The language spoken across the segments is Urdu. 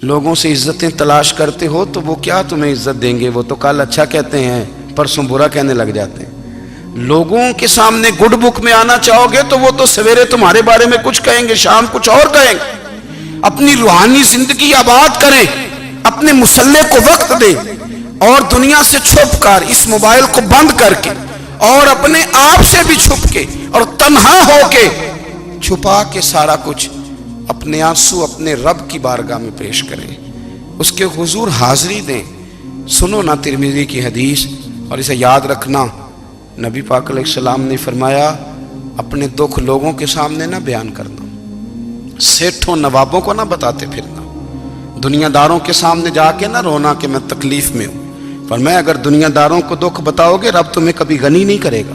لوگوں سے عزتیں تلاش کرتے ہو تو وہ کیا تمہیں عزت دیں گے؟ وہ تو کل اچھا کہتے ہیں، پرسوں برا کہنے لگ جاتے ہیں۔ لوگوں کے سامنے گڈ بک میں آنا چاہو گے تو وہ تو سویرے تمہارے بارے میں کچھ کہیں گے، شام کچھ اور کہیں گے۔ اپنی روحانی زندگی آباد کریں، اپنے مسلح کو وقت دیں، اور دنیا سے چھپ کر اس موبائل کو بند کر کے اور اپنے آپ سے بھی چھپ کے اور تنہا ہو کے چھپا کے سارا کچھ اپنے آنسو اپنے رب کی بارگاہ میں پیش کریں، اس کے حضور حاضری دیں۔ سنو نا ترمذی کی حدیث، اور اسے یاد رکھنا، نبی پاک علیہ السلام نے فرمایا اپنے دکھ لوگوں کے سامنے نہ بیان کرنا، سیٹھوں نوابوں کو نہ بتاتے پھرنا، دنیا داروں کے سامنے جا کے نہ رونا کہ میں تکلیف میں ہوں۔ فرمایا اگر دنیا داروں کو دکھ بتاؤ گے رب تمہیں کبھی غنی نہیں کرے گا۔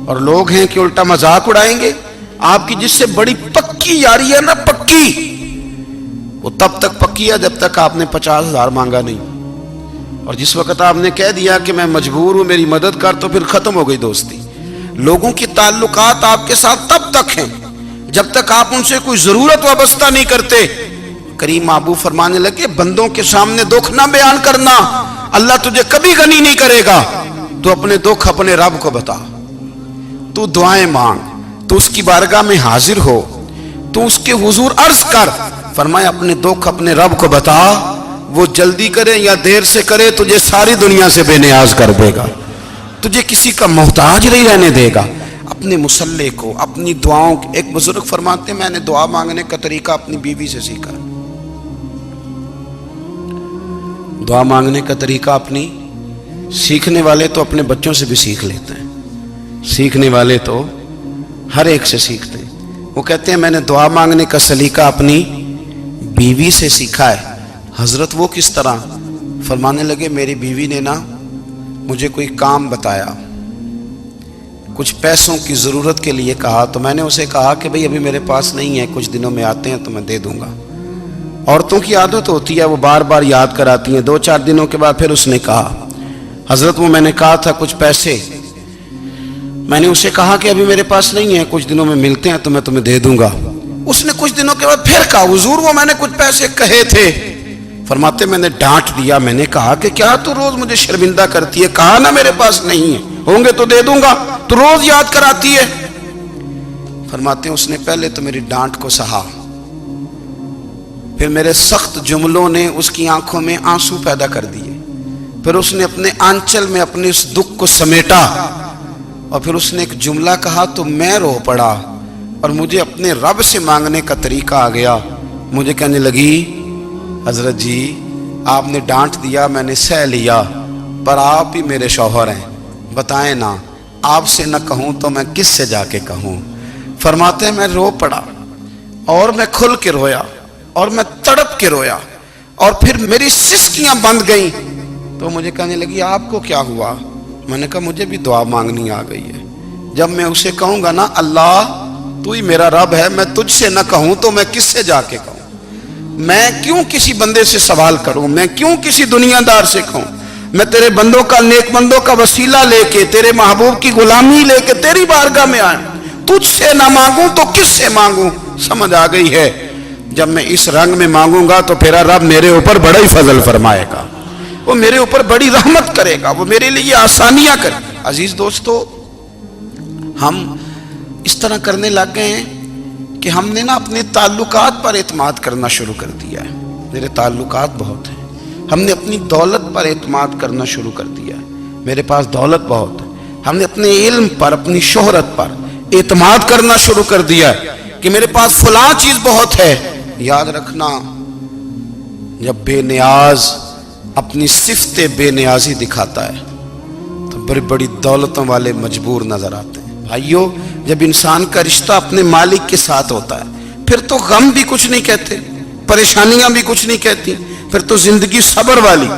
اور لوگ ہیں کہ الٹا مذاق اڑائیں گے آپ کی، جس سے بڑی پکی یاری ہے نا، پکی، وہ تب تک پکی ہے جب تک آپ نے 50,000 مانگا نہیں، اور جس وقت آپ نے کہہ دیا کہ میں مجبور ہوں میری مدد کر، تو پھر ختم ہو گئی دوستی۔ لوگوں کی تعلقات آپ کے ساتھ تب تک ہیں جب تک آپ ان سے کوئی ضرورت وابستہ نہیں کرتے۔ کریم محبوب فرمانے لگے بندوں کے سامنے دکھ نہ بیان کرنا، اللہ تجھے کبھی غنی نہیں کرے گا۔ تو اپنے دکھ اپنے رب کو بتا، تو دعائیں مانگ، تو اس کی بارگاہ میں حاضر ہو، تو اس کے حضور عرض کر۔ فرمایا اپنے دکھ اپنے رب کو بتا، وہ جلدی کرے یا دیر سے کرے تجھے ساری دنیا سے بے نیاز کر دے گا، تجھے کسی کا محتاج نہیں رہنے دے گا۔ اپنے مسلح کو، اپنی دعاؤں، ایک بزرگ فرماتے ہیں میں نے دعا مانگنے کا طریقہ اپنی بیوی سے سیکھا، دعا مانگنے کا طریقہ اپنی، سیکھنے والے تو اپنے بچوں سے بھی سیکھ لیتے ہیں، سیکھنے والے تو ہر ایک سے سیکھتے ہیں۔ وہ کہتے ہیں میں نے دعا مانگنے کا سلیقہ اپنی بیوی سے سیکھا ہے۔ حضرت وہ کس طرح؟ فرمانے لگے میری بیوی نے نا مجھے کوئی کام بتایا، کچھ پیسوں کی ضرورت کے لیے کہا، تو میں نے اسے کہا کہ بھئی ابھی میرے پاس نہیں ہے، کچھ دنوں میں آتے ہیں تو میں دے دوں گا۔ عورتوں کی عادت ہوتی ہے وہ بار بار یاد کراتی ہیں، 2-4 دنوں کے بعد پھر اس نے کہا حضرت وہ میں نے کہا تھا کچھ پیسے، میں نے اسے کہا کہ ابھی میرے پاس نہیں ہے، کچھ دنوں میں ملتے ہیں تو میں تمہیں دے دوں گا۔ اس نے کچھ دنوں کے بعد پھر کہا حضور وہ میں نے کچھ پیسے کہے تھے۔ فرماتے میں نے ڈانٹ دیا، میں نے کہا کہ کیا تو روز مجھے شرمندہ کرتی ہے، کہا نا میرے پاس نہیں ہے، ہوں گے تو دے دوں گا، تو روز یاد کراتی ہے۔ فرماتے ہیں اس نے پہلے تو میری ڈانٹ کو سہا، پھر میرے سخت جملوں نے اس کی آنکھوں میں آنسو پیدا کر دیے، پھر اس نے اپنے آنچل میں اپنے اس دکھ کو سمیٹا، اور پھر اس نے ایک جملہ کہا تو میں رو پڑا، اور مجھے اپنے رب سے مانگنے کا طریقہ آ گیا۔ مجھے کہنے لگی حضرت جی آپ نے ڈانٹ دیا میں نے سہ لیا، پر آپ ہی میرے شوہر ہیں، بتائیں نا آپ سے نہ کہوں تو میں کس سے جا کے کہوں۔ فرماتے ہیں میں رو پڑا، اور میں کھل کے رویا، اور میں تڑپ کے رویا، اور پھر میری سسکیاں بند گئیں۔ تو مجھے کہنے لگی آپ کو کیا ہوا؟ میں نے کہا مجھے بھی دعا مانگنی آ گئی ہے، جب میں اسے کہوں گا نا اللہ تو ہی میرا رب ہے، میں تجھ سے نہ کہوں تو میں کس سے جا کے کہوں؟ میں کیوں کسی بندے سے سوال کروں؟ میں کیوں کسی دنیا دار سے کہوں؟ میں تیرے بندوں کا، نیک بندوں کا وسیلہ لے کے، تیرے محبوب کی غلامی لے کے تیری بارگاہ میں آیا، تجھ سے نہ مانگوں تو کس سے مانگوں؟ سمجھ آ گئی ہے؟ جب میں اس رنگ میں مانگوں گا تو پھر رب میرے اوپر بڑا ہی فضل فرمائے گا، وہ میرے اوپر بڑی رحمت کرے گا، وہ میرے لیے آسانیاں کرے گا۔ عزیز دوستو، ہم اس طرح کرنے لگ گئے ہیں کہ ہم نے نا اپنے تعلقات پر اعتماد کرنا شروع کر دیا ہے۔ میرے تعلقات بہت ہیں، ہم نے اپنی دولت پر اعتماد کرنا شروع کر دیا ہے، میرے پاس دولت بہت ہے۔ ہم نے اپنے علم پر، اپنی شہرت پر اعتماد کرنا شروع کر دیا ہے کہ میرے پاس فلاں چیز بہت ہے۔ یاد رکھنا جب بے نیاز اپنی صفت بے نیازی دکھاتا ہے تو بڑی بڑی دولتوں والے مجبور نظر آتے ہیں۔ بھائیو جب انسان کا رشتہ اپنے مالک کے ساتھ ہوتا ہے پھر تو غم بھی کچھ نہیں کہتے، پریشانیاں بھی کچھ نہیں کہتی، پھر تو زندگی صبر والی،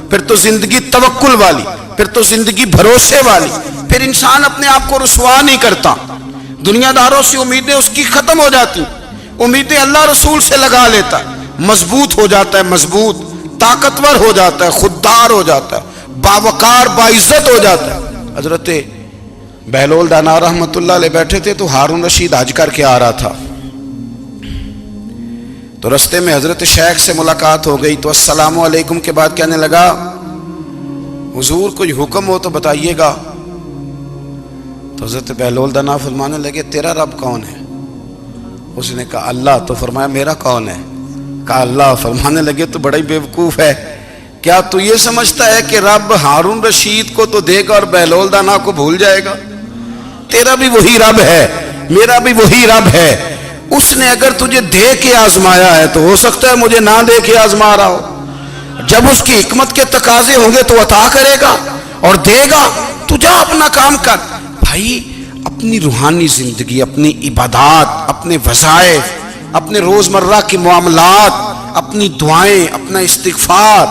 پھر تو زندگی توکل والی، پھر تو زندگی بھروسے والی، پھر انسان اپنے آپ کو رسوا نہیں کرتا، دنیا داروں سے امیدیں اس کی ختم ہو جاتی، امیدیں اللہ رسول سے لگا لیتا ہے، مضبوط ہو جاتا ہے، مضبوط، طاقتور ہو جاتا ہے، خوددار ہو جاتا ہے، باوقار باعزت ہو جاتا ہے۔ حضرت بہلول دانا رحمت اللہ علیہ بیٹھے تھے تو ہارون رشید حج کر کے آ رہا تھا، تو رستے میں حضرت شیخ سے ملاقات ہو گئی تو السلام علیکم کے بعد کہنے لگا حضور کوئی حکم ہو تو بتائیے گا. تو حضرت بہلول دانا فرمانے لگے تیرا رب کون ہے؟ اس نے کہا اللہ. تو فرمایا میرا کون ہے؟ کہا اللہ. فرمانے لگے تو بڑا ہی بیوقوف ہے، کیا تو یہ سمجھتا ہے کہ رب ہارون رشید کو تو دے گا اور بہلول دانا کو بھول جائے گا؟ تیرا بھی وہی رب ہے، میرا بھی وہی رب ہے. اس نے اگر تجھے دے کے آزمایا ہے تو ہو سکتا ہے مجھے نہ دے کے آزما رہا ہو. جب اس کی حکمت کے تقاضے ہوں گے تو عطا کرے گا اور دے گا. تو جا اپنا کام کر. بھائی اپنی روحانی زندگی، اپنی عبادات، اپنے وظائف، اپنے روزمرہ کے معاملات، اپنی دعائیں، اپنا استغفار.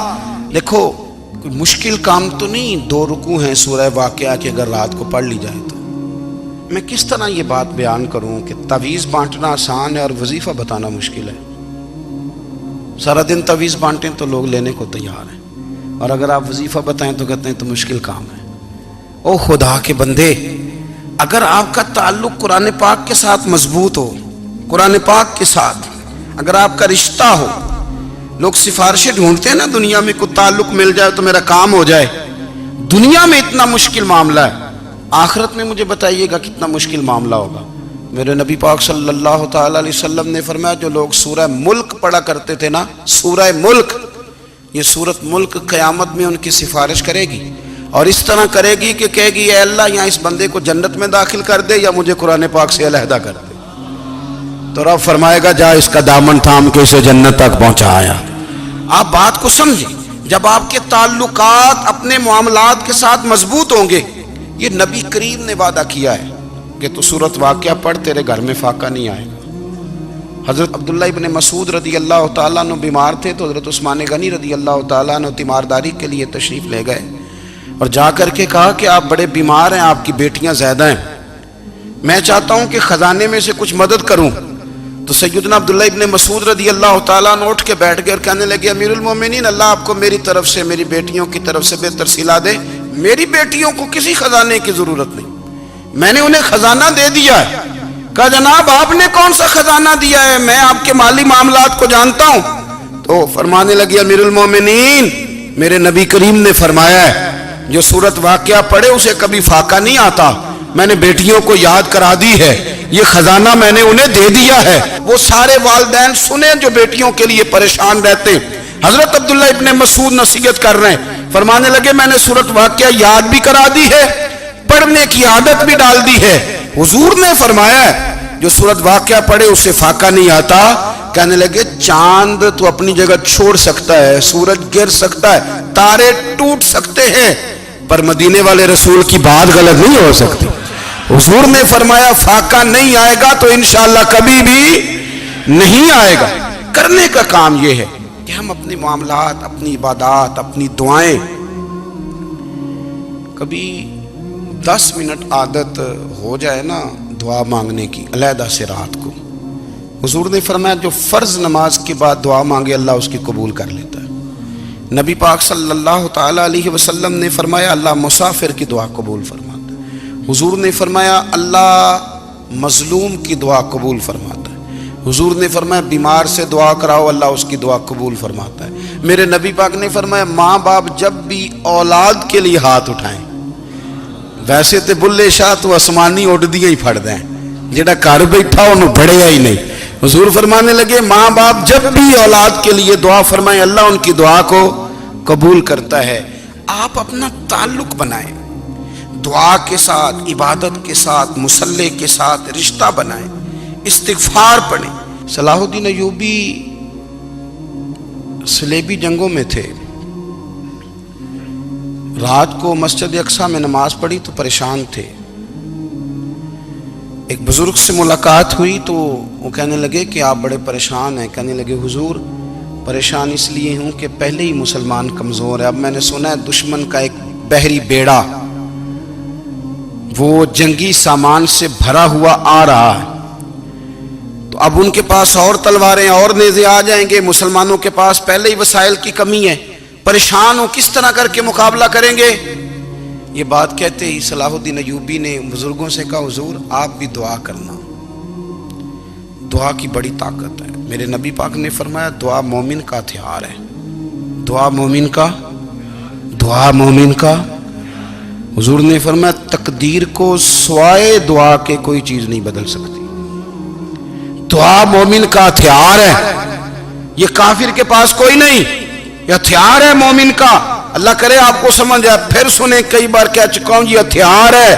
دیکھو کوئی مشکل کام تو نہیں 2 رکوع ہیں سورہ واقعہ کہ اگر رات کو پڑھ لی جائے تو. میں کس طرح یہ بات بیان کروں کہ تعویذ بانٹنا آسان ہے اور وظیفہ بتانا مشکل ہے. سارا دن تعویذ بانٹیں تو لوگ لینے کو تیار ہیں، اور اگر آپ وظیفہ بتائیں تو کہتے ہیں تو مشکل کام ہے. او خدا کے بندے، اگر آپ کا تعلق قرآن پاک کے ساتھ مضبوط ہو، قرآن پاک کے ساتھ اگر آپ کا رشتہ ہو، لوگ سفارشیں ڈھونڈتے ہیں نا دنیا میں، کوئی تعلق مل جائے تو میرا کام ہو جائے. دنیا میں اتنا مشکل معاملہ ہے، آخرت میں مجھے بتائیے گا کتنا مشکل معاملہ ہوگا. میرے نبی پاک صلی اللہ تعالی علیہ وسلم نے فرمایا جو لوگ سورہ ملک پڑھا کرتے تھے نا، سورہ ملک، یہ سورت ملک قیامت میں ان کی سفارش کرے گی، اور اس طرح کرے گی کہ کہے گی اے اللہ یہاں اس بندے کو جنت میں داخل کر دے یا مجھے قرآن پاک سے علیحدہ کر دے. تو رب فرمائے گا جا اس کا دامن تھام کے اسے جنت تک پہنچایا. آپ بات کو سمجھیں، جب آپ کے تعلقات اپنے معاملات کے ساتھ مضبوط ہوں گے، یہ نبی کریم نے وعدہ کیا ہے کہ تو سورت واقعہ پڑھ تیرے گھر میں فاقہ نہیں آئے گا. حضرت عبداللہ ابن مسعود رضی اللہ تعالیٰ عنہ بیمار تھے تو حضرت عثمان غنی رضی اللہ تعالیٰ عنہ تیمارداری کے لیے تشریف لے گئے اور جا کر کے کہا کہ آپ بڑے بیمار ہیں، آپ کی بیٹیاں زیادہ ہیں، میں چاہتا ہوں کہ خزانے میں سے کچھ مدد کروں. تو سیدنا عبداللہ ابن مسعود رضی اللہ تعالیٰ عنہ اٹھ کے بیٹھ گئے اور کہنے لگے امیر المومنین، اللہ آپ کو میری طرف سے، میری بیٹیوں کی طرف سے بہتر صلہ دے. میری بیٹیوں کو کسی خزانے کی ضرورت نہیں، میں نے انہیں خزانہ دے دیا ہے. کہا جناب آپ نے کون سا خزانہ دیا ہے، میں آپ کے مالی معاملات کو جانتا ہوں. تو فرمانے لگے امیر المومنین، میرے نبی کریم نے فرمایا ہے جو سورت واقعہ پڑھے اسے کبھی فاقہ نہیں آتا. میں نے بیٹیوں کو یاد کرا دی ہے، یہ خزانہ میں نے انہیں دے دیا ہے. وہ سارے والدین سنیں جو بیٹیوں کے لیے پریشان رہتے ہیں. حضرت عبداللہ ابن مسعود نصیحت کر رہے ہیں، فرمانے لگے میں نے سورت واقعہ یاد بھی کرا دی ہے، پڑھنے کی عادت بھی ڈال دی ہے. حضور نے فرمایا ہے جو سورت واقعہ پڑھے اسے فاقہ نہیں آتا. کہنے لگے چاند تو اپنی جگہ چھوڑ سکتا ہے، سورج گر سکتا ہے، تارے ٹوٹ سکتے ہیں، پر مدینے والے رسول کی بات غلط نہیں ہو سکتی. حضور نے فرمایا فاقہ نہیں آئے گا تو انشاءاللہ کبھی بھی نہیں آئے گا. کرنے کا کام یہ ہے کہ ہم اپنے معاملات، اپنی عبادات، اپنی دعائیں، کبھی 10 منٹ عادت ہو جائے نا دعا مانگنے کی علیحدہ سے رات کو. حضور نے فرمایا جو فرض نماز کے بعد دعا مانگے اللہ اس کی قبول کر لیتا ہے. نبی پاک صلی اللہ تعالی علیہ وسلم نے فرمایا اللہ مسافر کی دعا قبول فرماتا ہے. حضور نے فرمایا اللہ مظلوم کی دعا قبول فرماتا ہے. حضور نے فرمایا بیمار سے دعا کراؤ اللہ اس کی دعا قبول فرماتا ہے. میرے نبی پاک نے فرمایا ماں باپ جب بھی اولاد کے لیے ہاتھ اٹھائیں، ویسے تے بلے شاہ تو آسمانی اڑ دیا ہی پھڑ دیں، جڑا گھر بیٹھا انہوں بڑھیا ہی نہیں. حضور فرمانے لگے ماں باپ جب بھی اولاد کے لیے دعا فرمائیں اللہ ان کی دعا کو قبول کرتا ہے. آپ اپنا تعلق بنائیں دعا کے ساتھ، عبادت کے ساتھ، مصلی کے ساتھ رشتہ بنائیں، استغفار پڑھیں. صلاح الدین ایوبی صلیبی جنگوں میں تھے، رات کو مسجد اقصیٰ میں نماز پڑھی تو پریشان تھے. ایک بزرگ سے ملاقات ہوئی تو وہ کہنے لگے کہ آپ بڑے پریشان ہیں. کہنے لگے حضور پریشان اس لیے ہوں کہ پہلے ہی مسلمان کمزور ہے، اب میں نے سنا ہے دشمن کا ایک بحری بیڑا وہ جنگی سامان سے بھرا ہوا آ رہا ہے، تو اب ان کے پاس اور تلواریں اور نیزے آ جائیں گے، مسلمانوں کے پاس پہلے ہی وسائل کی کمی ہے، پریشان ہو کس طرح کر کے مقابلہ کریں گے. یہ بات کہتے ہی صلاح الدین ایوبی نے بزرگوں سے کہا حضور آپ بھی دعا کرنا، دعا کی بڑی طاقت ہے. میرے نبی پاک نے فرمایا دعا مومن کا ہتھیار ہے، دعا مومن کا، دعا مومن کا۔ حضور نے فرمایا تقدیر کو سوائے دعا کے کوئی چیز نہیں بدل سکتی، دعا مومن کا ہتھیار ہے، یہ کافر کے پاس کوئی نہیں، یہ ہتھیار ہے مومن کا۔ اللہ کرے آپ کو سمجھ آئے، پھر سنیں، کئی بار کہہ چکا ہوں یہ ہتھیار ہے۔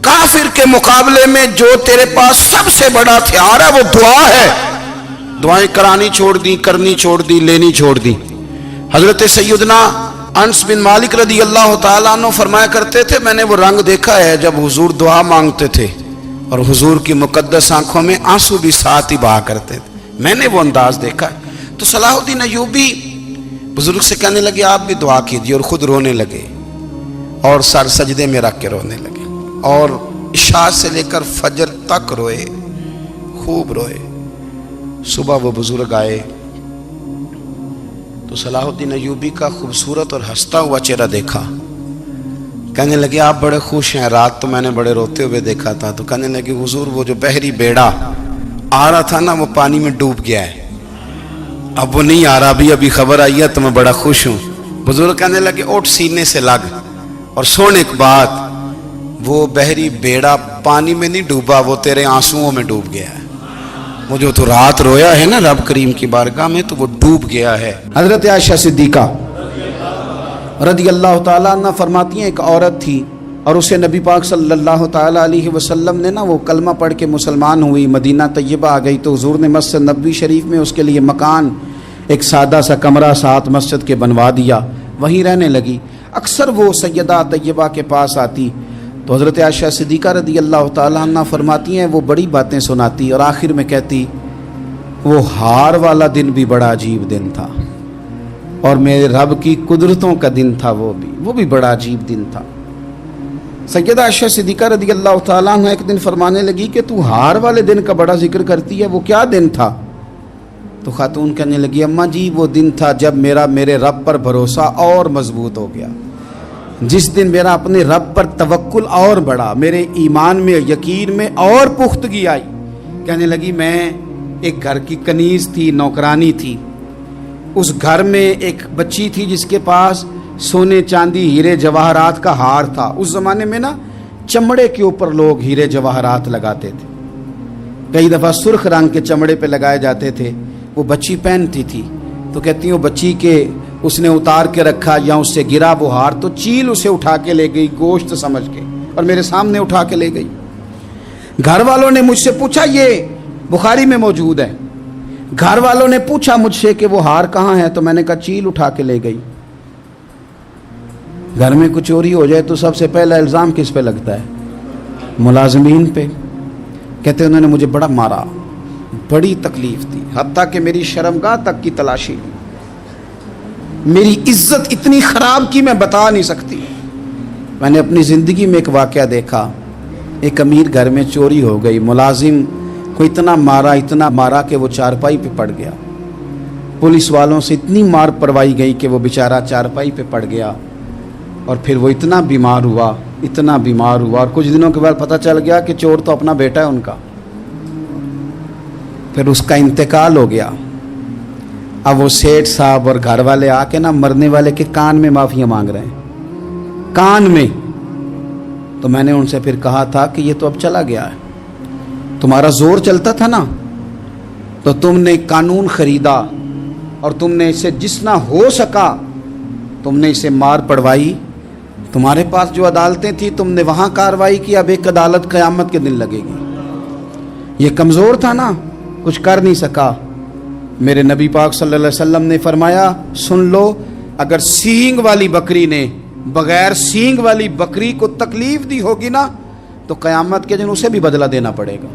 کافر کے مقابلے میں جو تیرے پاس سب سے بڑا ہتھیار ہے وہ دعا ہے۔ دعائیں کرانی چھوڑ دی، کرنی چھوڑ دی، لینی چھوڑ دی۔ حضرت سیدنا انس بن مالک رضی اللہ تعالیٰ عنہ فرمایا کرتے تھے، میں نے وہ رنگ دیکھا ہے جب حضور دعا مانگتے تھے اور حضور کی مقدس آنکھوں میں آنسو بھی ساتھ ہی بہا کرتے تھے، میں نے وہ انداز دیکھا ہے۔ تو صلاح الدین ایوبی بزرگ سے کہنے لگے آپ بھی دعا کیجیے، اور خود رونے لگے اور سر سجدے میں رکھ کے رونے لگے، اور عشاء سے لے کر فجر تک روئے، خوب روئے۔ صبح وہ بزرگ آئے تو صلاح الدین ایوبی کا خوبصورت اور ہنستا ہوا چہرہ دیکھا، کہنے لگے آپ بڑے خوش ہیں، رات تو میں نے بڑے روتے ہوئے دیکھا تھا۔ تو کہنے لگے حضور وہ جو بحری بیڑا آ رہا تھا نا وہ پانی میں ڈوب گیا ہے، اب وہ نہیں آ رہا، ابھی خبر آئی ہے تو میں بڑا خوش ہوں۔ بزرگ کہنے لگے اٹھ سینے سے لگ اور سن ایک بات، وہ بحری بیڑا پانی میں نہیں ڈوبا، وہ تیرے آنسوؤں میں ڈوب گیا ہے۔ وہ جو تو رات رویا ہے نا رب کریم کی بارگاہ میں تو وہ ڈوب گیا ہے۔ حضرت عائشہ صدیقہ رضی اللہ تعالیٰ عنہ فرماتی ہیں ایک عورت تھی اور اسے نبی پاک صلی اللہ تعالیٰ علیہ وسلم نے نا وہ کلمہ پڑھ کے مسلمان ہوئی، مدینہ طیبہ آ گئی تو حضور نے مسجد نبوی شریف میں اس کے لیے مکان، ایک سادہ سا کمرہ ساتھ مسجد کے بنوا دیا، وہیں رہنے لگی۔ اکثر وہ سیدہ طیبہ کے پاس آتی تو حضرت عائشہ صدیقہ رضی اللہ تعالیٰ عنہ فرماتی ہیں وہ بڑی باتیں سناتی اور آخر میں کہتی وہ ہار والا دن بھی بڑا عجیب دن تھا اور میرے رب کی قدرتوں کا دن تھا، وہ بھی بڑا عجیب دن تھا۔ سیدہ عائشہ صدیقہ رضی اللہ تعالیٰ عنہ ایک دن فرمانے لگی کہ تو ہار والے دن کا بڑا ذکر کرتی ہے، وہ کیا دن تھا؟ تو خاتون کہنے لگی اماں جی وہ دن تھا جب میرے رب پر بھروسہ اور مضبوط ہو گیا، جس دن میرا اپنے رب پر توکل اور بڑھا، میرے ایمان میں یقین میں اور پختگی آئی۔ کہنے لگی میں ایک گھر کی کنیز تھی، نوکرانی تھی، اس گھر میں ایک بچی تھی جس کے پاس سونے چاندی ہیرے جواہرات کا ہار تھا۔ اس زمانے میں نا چمڑے کے اوپر لوگ ہیرے جواہرات لگاتے تھے، کئی دفعہ سرخ رنگ کے چمڑے پہ لگائے جاتے تھے، وہ بچی پہنتی تھی۔ تو کہتی ہیں وہ بچی کے اس نے اتار کے رکھا یا اس سے گرا وہ ہار تو چیل اسے اٹھا کے لے گئی گوشت سمجھ کے اور میرے سامنے اٹھا کے لے گئی۔ گھر والوں نے مجھ سے پوچھا، یہ بخاری میں موجود ہے، گھر والوں نے پوچھا مجھ سے کہ وہ ہار کہاں ہے تو میں نے کہا چیل اٹھا کے لے گئی۔ گھر میں کچھ چوری ہو جائے تو سب سے پہلا الزام کس پہ لگتا ہے؟ ملازمین پہ۔ کہتے انہوں نے مجھے بڑا مارا، بڑی تکلیف تھی، حتیٰ کہ میری شرمگاہ تک کی تلاشی، میری عزت اتنی خراب کی میں بتا نہیں سکتی۔ میں نے اپنی زندگی میں ایک واقعہ دیکھا، ایک امیر گھر میں چوری ہو گئی، ملازم کو اتنا مارا کہ وہ چارپائی پہ پڑ گیا، پولیس والوں سے اتنی مار پڑوائی گئی کہ وہ بیچارہ چارپائی پہ پڑ گیا، اور پھر وہ اتنا بیمار ہوا اور کچھ دنوں کے بعد پتہ چل گیا کہ چور تو اپنا بیٹا ہے ان کا، پھر اس کا انتقال ہو گیا۔ اب وہ سیٹھ صاحب اور گھر والے آ کے نا مرنے والے کے کان میں معافیاں مانگ رہے ہیں، کان میں۔ تو میں نے ان سے پھر کہا تھا کہ یہ تو اب چلا گیا ہے، تمہارا زور چلتا تھا نا تو تم نے قانون خریدا اور تم نے اسے جتنا ہو سکا تم نے اسے مار پڑوائی، تمہارے پاس جو عدالتیں تھیں تم نے وہاں کارروائی کی، اب ایک عدالت قیامت کے دن لگے گی۔ یہ کمزور تھا نا، کچھ کر نہیں سکا۔ میرے نبی پاک صلی اللہ علیہ وسلم نے فرمایا سن لو، اگر سینگ والی بکری نے بغیر سینگ والی بکری کو تکلیف دی ہوگی نا تو قیامت کے دن اسے بھی بدلہ دینا پڑے گا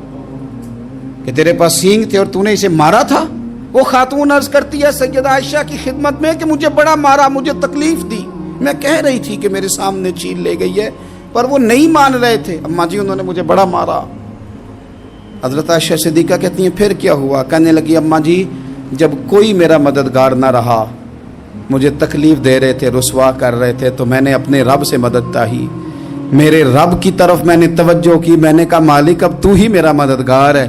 کہ تیرے پاس سینگ تھے اور تو نے اسے مارا تھا۔ وہ خاتون عرض کرتی ہے سیدہ عائشہ کی خدمت میں کہ مجھے بڑا مارا، مجھے تکلیف دی، میں کہہ رہی تھی کہ میرے سامنے چیل لے گئی ہے پر وہ نہیں مان رہے تھے، اماں جی انہوں نے مجھے بڑا مارا۔ حضرت عائشہ صدیقہ کہتی ہیں پھر کیا ہوا؟ کہنے لگی اماں جی جب کوئی میرا مددگار نہ رہا، مجھے تکلیف دے رہے تھے، رسوا کر رہے تھے، تو میں نے اپنے رب سے مدد چاہی، میرے رب کی طرف میں نے توجہ کی، میں نے کہا مالک اب تو ہی میرا مددگار ہے،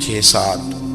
6-7,